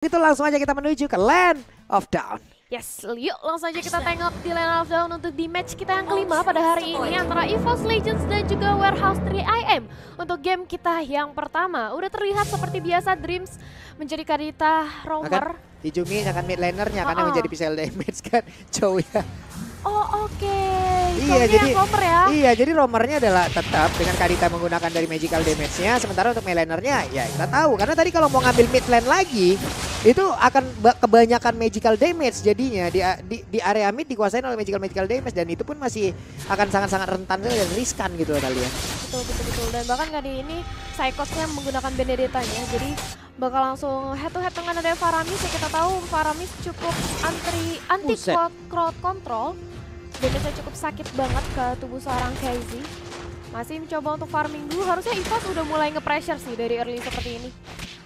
Itu langsung aja kita menuju ke Land of Dawn. Yes, yuk langsung aja kita tengok di Land of Dawn untuk di match kita yang kelima pada hari ini antara EVOS Legends dan juga Warehouse 3 IM. Untuk game kita yang pertama, udah terlihat seperti biasa Dreams menjadi Kadita roamer. Dijumi akan mid lanernya karena menjadi pixel damage kan Chow ya. Oh oke. Iya jadi roamer ya. Iya jadi roamernya adalah tetap dengan Kadita menggunakan dari magical damage-nya. Sementara untuk mid lanernya ya kita tahu karena tadi kalau mau ngambil mid lane lagi itu akan kebanyakan magical damage jadinya di area mid dikuasain oleh magical damage dan itu pun masih akan sangat-sangat rentan dan riskan gitu loh kalian. Betul dan bahkan kali ini Psychos-nya menggunakan Benedetta-nya jadi bakal langsung head to head dengan ada Faramis ya. Kita tahu Faramis cukup anti crowd control. Damage-nya cukup sakit banget ke tubuh seorang KZ. Masih mencoba untuk farming dulu, harusnya EVOS udah mulai nge-pressure sih dari early seperti ini.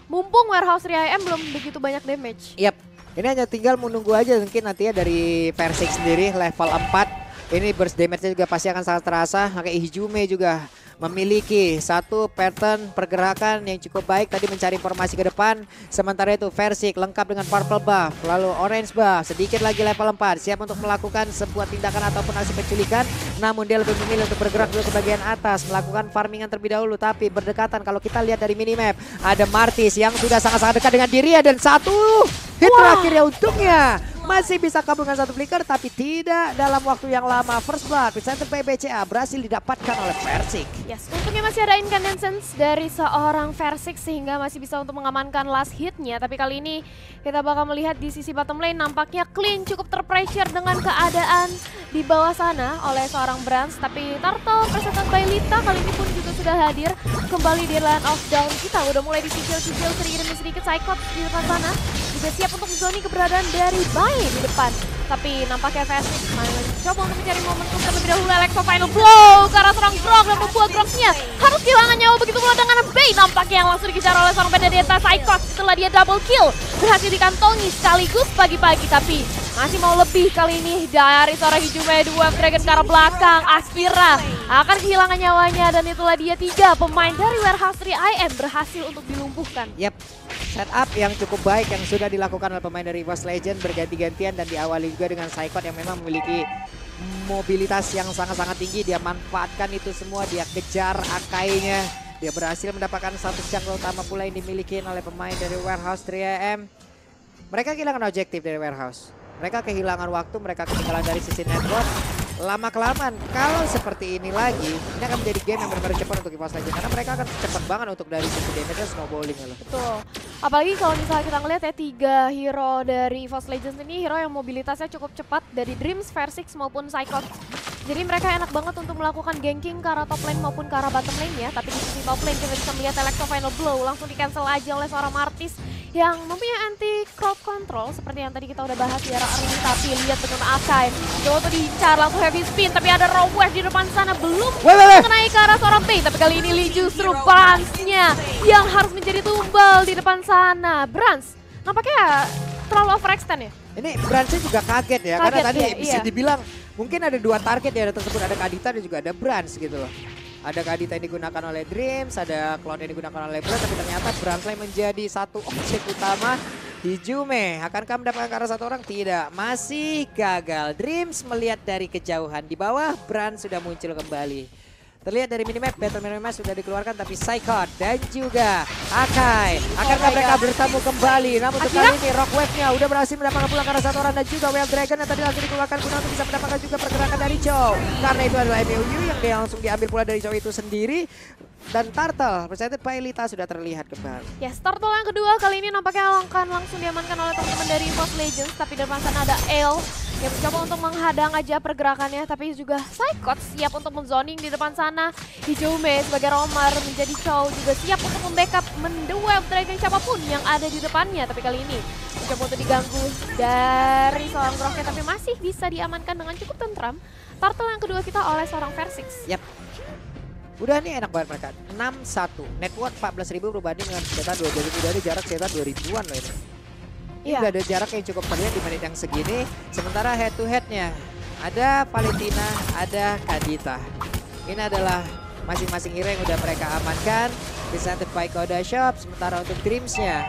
Mumpung Warehouse 3 IM belum begitu banyak damage. Yap, ini hanya tinggal menunggu aja mungkin nantinya dari Versik sendiri level 4. Ini burst damage-nya juga pasti akan sangat terasa. Makanya Ijume juga memiliki satu pattern pergerakan yang cukup baik tadi mencari informasi ke depan. Sementara itu Versik lengkap dengan purple buff, lalu orange buff, sedikit lagi level 4, siap untuk melakukan sebuah tindakan ataupun aksi penculikan. Namun dia lebih memilih untuk bergerak dulu ke bagian atas, melakukan farmingan terlebih dahulu. Tapi berdekatan kalau kita lihat dari minimap, ada Martis yang sudah sangat-sangat dekat dengan dirinya dan satu hit terakhir ya untungnya. Masih bisa kabur dengan satu flicker tapi tidak dalam waktu yang lama. First blood presented by BCA berhasil didapatkan oleh Versik. Yes, untungnya masih ada incandescence dari seorang Versik sehingga masih bisa untuk mengamankan last hitnya. Tapi kali ini kita bakal melihat di sisi bottom lane nampaknya clean cukup terpressure dengan keadaan di bawah sana oleh seorang Brans. Tapi Turtle presented by Lita kali ini pun juga sudah hadir kembali di Land of Dawn. Kita udah mulai dicicil-cicil sedikit demi sedikit. Psychot di depan sana juga siap untuk zoni keberadaan dari Bai di depan. Tapi nampaknya Versik mencoba untuk mencari momentum terlebih dahulu. Electro final blow ke arah seorang Grok dan membuat Groknya harus kehilangan nyawa begitu pula dengan Bai nampaknya yang langsung dikejar oleh seorang Benedetta. Psychot setelah dia double kill berhasil dikantongi sekaligus pagi-pagi tapi masih mau lebih kali ini dari seorang Ijume. Dua Dragon ke arah belakang. Akira akan kehilangan nyawanya dan itulah dia 3 pemain dari Warehouse 3 IM berhasil untuk dilumpuhkan. Yap, setup yang cukup baik yang sudah dilakukan oleh pemain dari EVOS Legends berganti-gantian dan diawali juga dengan Psychot yang memang memiliki mobilitas yang sangat-sangat tinggi. Dia manfaatkan itu semua, dia kejar Akainya. Dia berhasil mendapatkan satu jungle utama pula yang dimiliki oleh pemain dari Warehouse 3 AM. Mereka kehilangan objektif dari Warehouse. Mereka kehilangan waktu, mereka ketinggalan dari sisi network. Lama-kelamaan kalau seperti ini lagi, ini akan menjadi game yang benar-benar cepat untuk EVOS Legends. Karena mereka akan cepat banget untuk dari sisi damage-nya snowballing loh. Betul. Apalagi kalau misalnya kita ngeliat ya 3 hero dari EVOS Legends ini hero yang mobilitasnya cukup cepat dari Dreams, Versik maupun Psychot. Jadi mereka enak banget untuk melakukan ganking ke arah top lane maupun ke arah bottom lane ya. Tapi di sisi top lane kita bisa melihat Electro Final Blow langsung di cancel aja oleh seorang Martis yang mempunyai anti crowd control seperti yang tadi kita udah bahas di era early. Tapi lihat dengan Akai coba tuh diincar langsung heavy spin tapi ada raw wave di depan sana belum mengenai ke arah seorang Pei. Tapi kali ini Lee justru Brans-nya yang harus menjadi tumbal di depan sana. Brans nampaknya terlalu overextend ya. Ini Brans-nya juga kaget ya karena tadi ya, bisa dibilang mungkin ada 2 target ya tersebut, ada Kadita dan juga ada Brans gitu loh. Ada Kadita yang digunakan oleh Dreams, ada clone yang digunakan oleh Brans, tapi ternyata Brans menjadi satu objek utama. Ijume akankah mendapatkan ke arah satu orang? Tidak, masih gagal. Dreams melihat dari kejauhan di bawah, Brans sudah muncul kembali. Terlihat dari minimap, battle minimap sudah dikeluarkan tapi Psychot dan juga Akai akankah mereka bertemu kembali? Namun untuk kali ini Rock Wave-nya udah berhasil mendapatkan pulang karena satu orang dan juga Wild Dragon yang tadi langsung dikeluarkan guna untuk bisa mendapatkan juga pergerakan dari Chow. Karena itu adalah MUU yang dia langsung diambil pula dari Chow itu sendiri. Dan Turtle presented by Lita sudah terlihat kembali. Yes, Turtle yang kedua kali ini nampaknya akan langsung diamankan oleh teman-teman dari EVOS Legends. Tapi di depan sana ada Ale yang mencoba untuk menghadang aja pergerakannya. Tapi juga Psychot siap untuk menzoning di depan sana. Ijume sebagai roamer menjadi Chow juga siap untuk membackup mendeweb Dragon siapapun yang ada di depannya. Tapi kali ini mencoba untuk diganggu dari seorang Groknya tapi masih bisa diamankan dengan cukup tentram. Turtle yang kedua kita oleh seorang Versik. Yap. Udah nih enak banget mereka. 6-1. Network 14.000 berbanding dengan senjata 2.000. Udah ada jarak senjata 2.000-an loh ini. Ini udah ada jarak yang cukup terlihat di menit yang segini. Sementara head to headnya ada Valentina, ada Kadita. Ini adalah masing-masing hero yang udah mereka amankan. Presented by Koda Shop. Sementara untuk Dreams-nya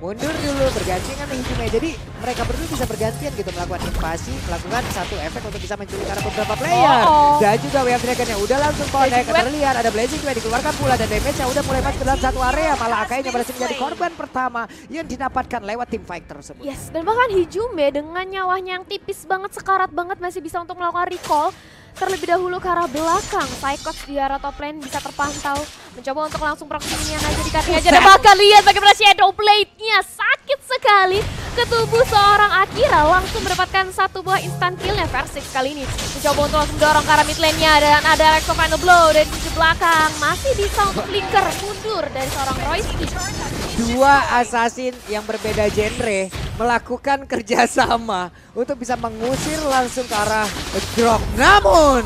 mundur dulu bergantian dengan Hijume. Jadi mereka berdua bisa bergantian gitu melakukan invasi, melakukan satu efek untuk bisa menculik arah beberapa player. Dan juga Wave Dragon-nya udah langsung connect, terlihat ada Blazing Wave dikeluarkan pula dan damage-nya udah mulai masuk ke dalam satu area. Malah Akainya berhasil menjadi korban pertama yang didapatkan lewat tim fight tersebut. Yes, dan bahkan Hijume dengan nyawanya yang tipis banget, sekarat banget masih bisa untuk melakukan recall. Terlebih dahulu ke arah belakang, Psychots di arah top lane bisa terpantau. Mencoba untuk langsung proxy minion aja di cutting aja. Dan bahkan lihat bagaimana Shadow Blade-nya sakit sekali ke tubuh seorang Akira. Langsung mendapatkan satu buah instant kill-nya Versix kali ini. Mencoba untuk langsung dorong ke arah mid lane-nya. Dan ada Electro Final Blow dari sisi belakang. Masih bisa untuk flicker mundur dari seorang Royski. Dua assassin yang berbeda genre melakukan kerjasama untuk bisa mengusir langsung ke arah Grok. Namun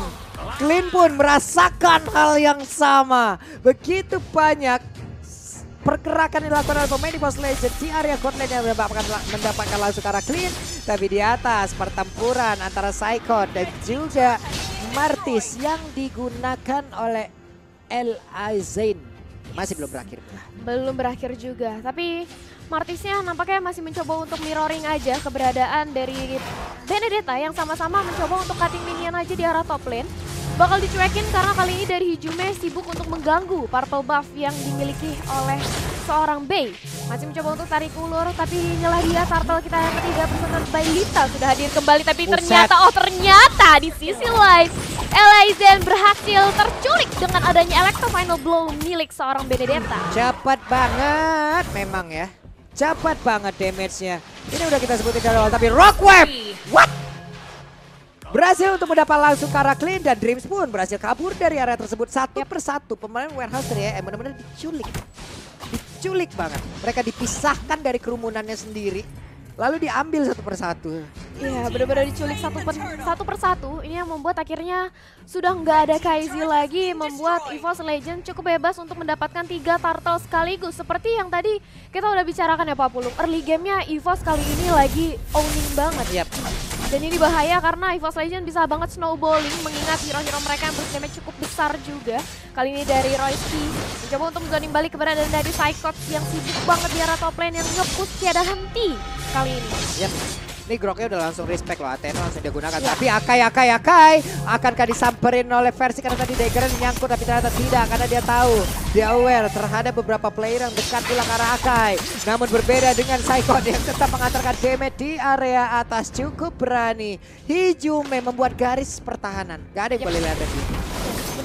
Clean pun merasakan hal yang sama. Begitu banyak pergerakan yang dilakukan oleh pemain di Boss Legend di area court lane yang mendapatkan langsung ke arah Clean. Tapi di atas pertempuran antara Psychot dan juga Martis yang digunakan oleh El Aizain masih belum berakhir. Belum berakhir juga, tapi Martisnya nampaknya masih mencoba untuk mirroring aja keberadaan dari Benedetta yang sama-sama mencoba untuk cutting minion aja di arah top lane. Bakal dicuekin karena kali ini dari Hijume sibuk untuk mengganggu purple buff yang dimiliki oleh seorang Bey. Masih mencoba untuk tarik ulur, tapi nyelah dia turtle kita yang ketiga bersama Bailita sudah hadir kembali. Tapi ternyata di sisi lain El Aizain berhasil terculik dengan adanya Electro Final Blow milik seorang Benedetta. Cepat banget memang ya. Cepat banget damage-nya. Ini udah kita sebutin dari awal, tapi Rock Wave! What? Berhasil untuk mendapat langsung ke arah Clean dan Dreams pun berhasil kabur dari area tersebut satu persatu. Pemain Warehouse ya benar-benar diculik. Diculik banget. Mereka dipisahkan dari kerumunannya sendiri. Lalu diambil satu persatu. Iya, benar-benar diculik satu persatu. Ini yang membuat akhirnya sudah nggak ada Kai'Zi lagi, membuat EVOS Legend cukup bebas untuk mendapatkan 3 turtle sekaligus. Seperti yang tadi kita udah bicarakan ya Pak Pulung. Early game-nya EVOS kali ini lagi owning banget. Yep. Dan ini bahaya karena EVOS Legend bisa banget snowballing mengingat hero-hero mereka yang damage cukup besar juga. Kali ini dari Royski mencoba untuk zoning balik keberadaan dari Psychots yang sibuk banget di arah top lane yang nge-push tiada henti kali ini. Yep. Ini Groknya udah langsung respect loh, Athena langsung digunakan. Ya. Tapi Akai akankah disamperin oleh versi karena tadi Dagger nyangkut, tapi ternyata tidak karena dia tahu, dia aware terhadap beberapa player yang dekat pula ke arah Akai. Namun berbeda dengan Psychot yang tetap mengantarkan damage di area atas, cukup berani. Hijume membuat garis pertahanan, gak ada yang boleh lihat tadi.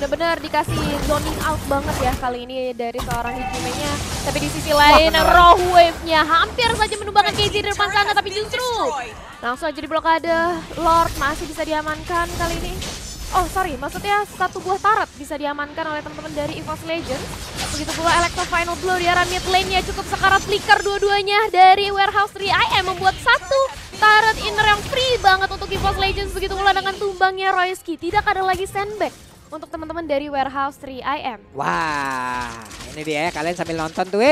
Bener-bener dikasih zoning out banget ya kali ini dari seorang Hijume-nya. Tapi di sisi lain Raw Wave-nya hampir saja menumbangkan KZ di depan sana, tapi justru langsung aja di blokade. Lord masih bisa diamankan kali ini. Oh sorry, maksudnya satu buah turret bisa diamankan oleh teman-teman dari EVOS Legends. Begitu pula Electro Final Blow di arah mid lane-nya cukup sekarat flicker dua-duanya dari Warehouse 3IM membuat satu turret inner yang free banget untuk EVOS Legends. Begitu pula dengan tumbangnya Royski, tidak ada lagi sandbag untuk teman-teman dari Warehouse 3IM. Wah, ini dia ya, kalian sambil nonton tuh,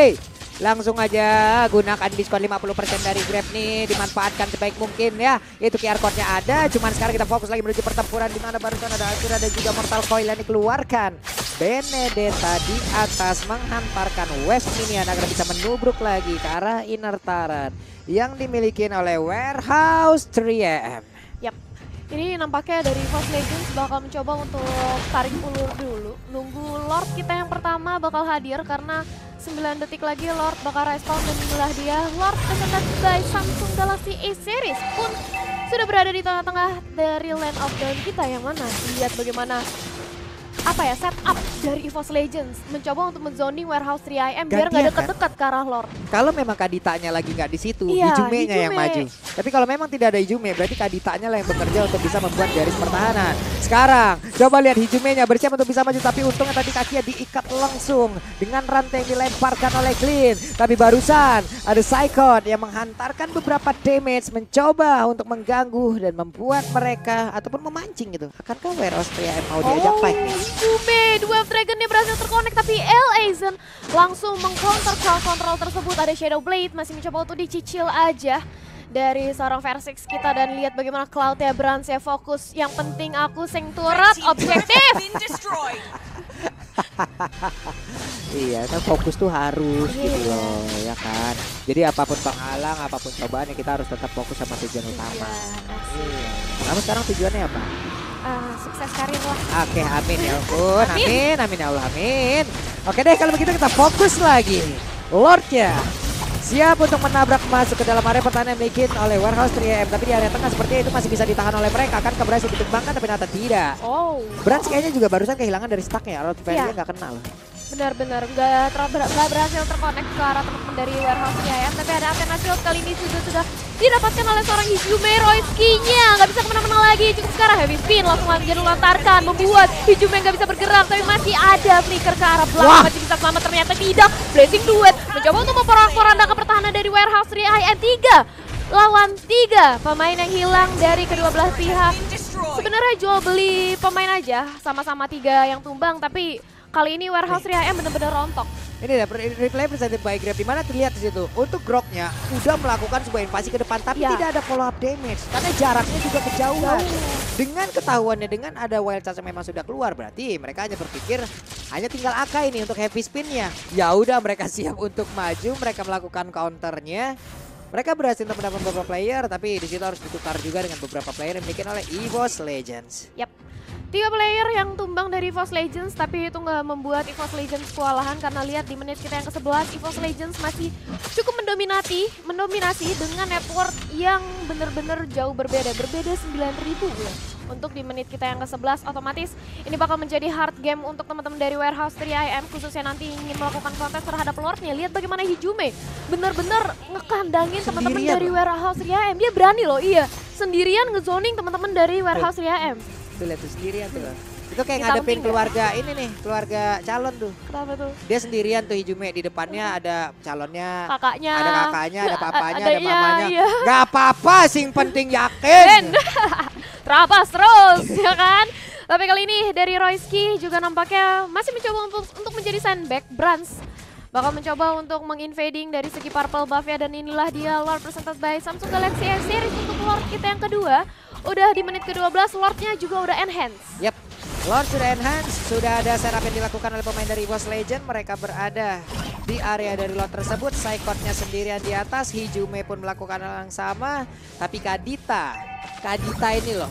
langsung aja gunakan diskon 50% dari Grab nih, dimanfaatkan sebaik mungkin ya. Itu QR code-nya ada, cuman sekarang kita fokus lagi menuju pertempuran di mana barusan ada Akira dan juga Mortal Coil yang dikeluarkan. Benedetta di atas menghantarkan West Minion agar bisa menubruk lagi ke arah inner turret yang dimiliki oleh Warehouse 3AM. Yap. Ini nampaknya dari EVOS Legends bakal mencoba untuk tarik ulur dulu. Nunggu Lord kita yang pertama bakal hadir karena 9 detik lagi Lord bakal respawn dan inilah dia. Lord presented by Samsung Galaxy A Series pun sudah berada di tengah-tengah dari Land of Dawn kita yang mana. Lihat bagaimana setup dari EVOS Legends mencoba untuk menzoning Warehouse 3IM biar nggak deket-deket ke arah Lord. Kalau memang Kaditanya lagi nggak di situ, iya, Hijume-nya yang maju. Tapi kalau memang tidak ada Hijume, berarti Kaditanya lah yang bekerja untuk bisa membuat garis pertahanan. Sekarang coba lihat Hijume-nya bersiap untuk bisa maju, tapi untungnya tadi kakinya diikat langsung dengan rantai yang dilemparkan oleh Clean. Tapi barusan ada Psychot yang menghantarkan beberapa damage, mencoba untuk mengganggu dan membuat mereka ataupun memancing gitu. Akankah Warehouse 3IM mau diajak fight nih? Hijume, Wave Dragon-nya berhasil terkonek, tapi El Aizain langsung mengcounter crowd control tersebut. Ada Shadow Blade masih mencoba untuk dicicil aja dari seorang Versix kita, dan lihat bagaimana Cloud-nya berhasil fokus. Yang penting aku sing turret objektif. Iya kan fokus tuh harus gitu loh ya kan. Jadi apapun penghalang, apapun cobaan ya kita harus tetap fokus sama tujuan utama. Iya. Kamu sekarang tujuannya apa? Sukses karir lah. Oke, amin ya ampun, amin, amin ya Allah, amin. Oke deh kalau begitu kita fokus lagi. Lordnya siap untuk menabrak masuk ke dalam area pertahanan yang dimiliki oleh Warehouse 3M. Tapi di area tengah seperti itu masih bisa ditahan oleh mereka. Kan berhasil ditumbangkan tapi ternyata tidak. Oh. Brans kayaknya juga barusan kehilangan dari stucknya. Road Value nggak kenal. Benar-benar nggak berhasil terkonek ke arah teman-teman dari Warehouse ya. Tapi ada Athena Shield kali ini sudah didapatkan oleh seorang Hijume. Royski-nya nggak bisa kemana-mana lagi. Cukup sekarang heavy spin langsung aja dilontarkan membuat Hijume nggak bisa bergerak. Tapi masih ada flicker ke arah belakang. Masih bisa selamat, ternyata tidak. Blazing Duet mencoba untuk memporak-porandakan pertahanan dari Warehouse 3 3 lawan 3 pemain yang hilang dari kedua belah pihak. Sebenarnya jual beli pemain aja, sama-sama 3 yang tumbang, tapi kali ini Warehouse 3M benar-benar rontok. Ini ada replay presented by Grab, dimana terlihat di situ untuk Groknya udah melakukan sebuah invasi ke depan, tapi tidak ada follow up damage karena jaraknya juga kejauhan. Dengan ketahuannya dengan ada wild charge yang memang sudah keluar, berarti mereka hanya berpikir hanya tinggal Aka ini untuk heavy spinnya. Ya udah mereka siap untuk maju, mereka melakukan counternya. Mereka berhasil untuk mendapatkan beberapa player, tapi di situ harus ditukar juga dengan beberapa player yang dimiliki oleh EVOS Legends. Yap. 3 player yang tumbang dari EVOS Legends, tapi itu nggak membuat EVOS Legends kewalahan karena lihat di menit kita yang ke-11 EVOS Legends masih cukup mendominasi dengan network yang benar-benar jauh berbeda 9.000 ya. Untuk di menit kita yang ke-11 otomatis ini bakal menjadi hard game untuk teman-teman dari Warehouse 3 khususnya nanti ingin melakukan kontes terhadap Lordnya. Lihat bagaimana Hijume benar-benar ngekandangin teman-teman dari Warehouse 3 dia berani loh, iya, sendirian ngezoning teman-teman dari Warehouse 3 Tuh lihat tuh sendirian tuh. Itu kayak ngadepin keluarga ini nih, keluarga calon tuh. Kenapa tuh? Dia sendirian tuh Hijume, di depannya ada calonnya, kakaknya, ada kakaknya, ada papanya, ada iya, mamanya. iya. Gak apa-apa, sing penting yakin. Terabas terus ya kan. Tapi kali ini dari Royski juga nampaknya masih mencoba untuk menjadi sandbag. Brans bakal mencoba untuk menginvading dari segi purple buff ya, dan inilah dia Lord presented by Samsung Galaxy S series untuk Lord kita yang kedua. Udah di menit ke-12, Lordnya juga udah enhance. Yap, Lord sudah enhance, sudah ada setup yang dilakukan oleh pemain dari EVOS Legend. Mereka berada di area dari Lord tersebut, Psychotnya sendirian di atas, Hijume pun melakukan hal yang sama. Tapi Kadita ini loh,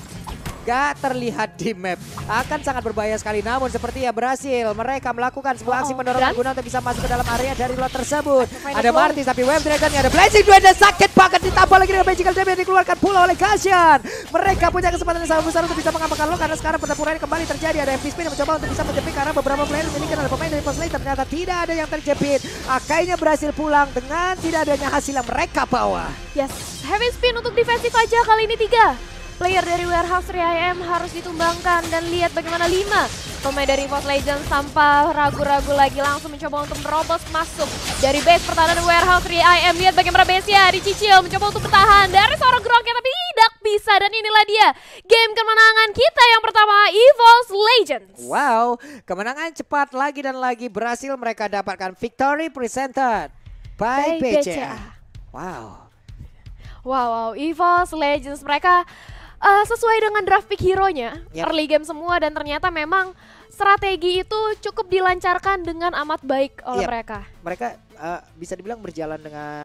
gak terlihat di map. Akan sangat berbahaya sekali, namun sepertinya berhasil mereka melakukan sebuah aksi pendorongan guna untuk bisa masuk ke dalam area dari Lord tersebut. Ada Martis tapi Wave Dragonnya ada Blazing Duet dan sakit banget ditambah lagi dengan magical damage yang dikeluarkan pula oleh Kasyan. Mereka punya kesempatan yang sangat besar untuk bisa mengamankan lo karena sekarang pertempuran kembali terjadi. Ada FP Spin yang mencoba untuk bisa menjepit karena beberapa player dimiliki oleh pemain dari EVOS Legends, ternyata tidak ada yang terjepit. Akainya berhasil pulang dengan tidak adanya hasil yang mereka bawa. Yes, heavy spin untuk defensif aja kali ini 3. Player dari Warehouse 3 harus ditumbangkan, dan lihat bagaimana 5 pemain dari EVOS Legends tanpa ragu-ragu lagi langsung mencoba untuk merobos masuk dari base pertahanan Warehouse 3 Lihat bagaimana base-nya dicicil mencoba untuk bertahan dari seorang Groknya tapi tidak bisa, dan inilah dia game kemenangan kita yang pertama EVOS Legends. Wow, kemenangan cepat lagi dan lagi berhasil mereka dapatkan. Victory presented by BCA. Wow, EVOS Legends mereka sesuai dengan draft pick hero-nya, early game semua, dan ternyata memang strategi itu cukup dilancarkan dengan amat baik oleh mereka. Mereka bisa dibilang berjalan dengan